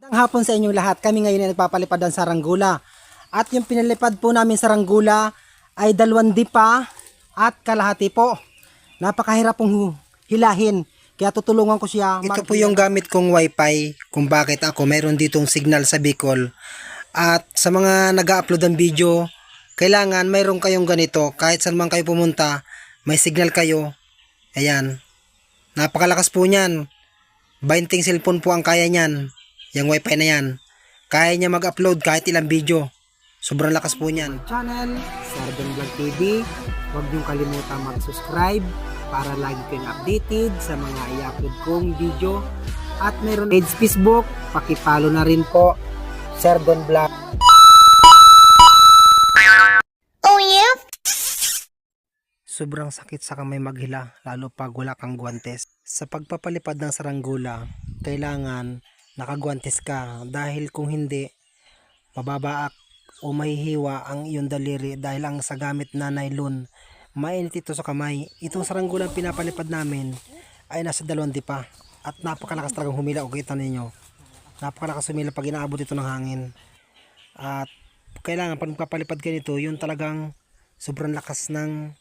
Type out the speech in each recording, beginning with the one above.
Magandang hapon sa inyong lahat. Kami ngayon ay nagpapalipad ng saranggula. At yung pinalipad po namin saranggula ay 2 dipa at kalahati po. Napakahirap pong hilahin. Kaya tutulungan ko siya. Ito po yung gamit kong wifi kung bakit ako mayroon ditong signal sa Bicol. At sa mga nag-upload ng video, kailangan mayroon kayong ganito. Kahit saan man kayo pumunta, may signal kayo. Ayan. Napakalakas po niyan. 20 cellphone po ang kaya niyan. Yung wifi na yan. Kaya niya mag-upload kahit ilang video. Sobrang lakas po niyan. Channel, Sardon Vlog TV. Huwag niyong kalimutan mag-subscribe para lagi kayong updated sa mga i-upload kong video. At meron page Facebook, pakipalo na rin po. Sardon Vlog. Oh yeah? Sobrang sakit sa kamay maghila, lalo pag wala kang guwantes. Sa pagpapalipad ng saranggula, kailangan nakagwantes ka dahil kung hindi, mababaak o mahihiwa ang iyong daliri dahil ang sa gamit na nylon, mainit ito sa kamay. Itong saranggulang pinapalipad namin ay nasa 2 dipa at napakalakas talagang humila. O kita ninyo, napakalakas humila pag inaabot ito ng hangin. At kailangan pag magpapalipad ka nito, yung talagang sobrang lakas ng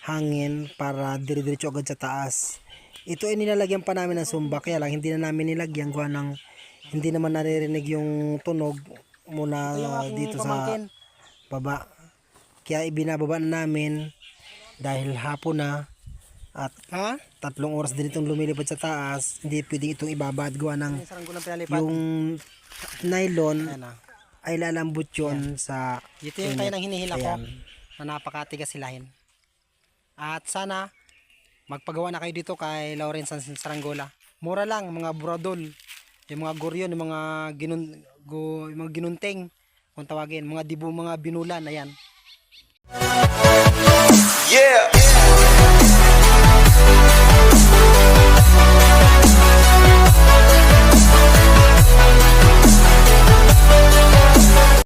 hangin para dire-diretso agad sa taas. Ito ay nilalagyan pa namin ng sumba, kaya lang hindi na namin nilagyan gawa ng hindi naman naririnig yung tunog muna dito sa baba. Kaya ibinababa na namin dahil hapon na at 3 oras din itong lumilipad sa taas. Hindi pwedeng itong ibaba at gawa ng yung nylon ay lalambot yun sa ito yung kaya ng hinihila ko na napakatigas silahin. At sana magpagawa na kayo dito kay Lawrence Saranggola. Mura lang, mga buradol, yung mga goryon, yung mga ginunting, kung tawagin, mga dibo, mga binulan, ayan. Yeah.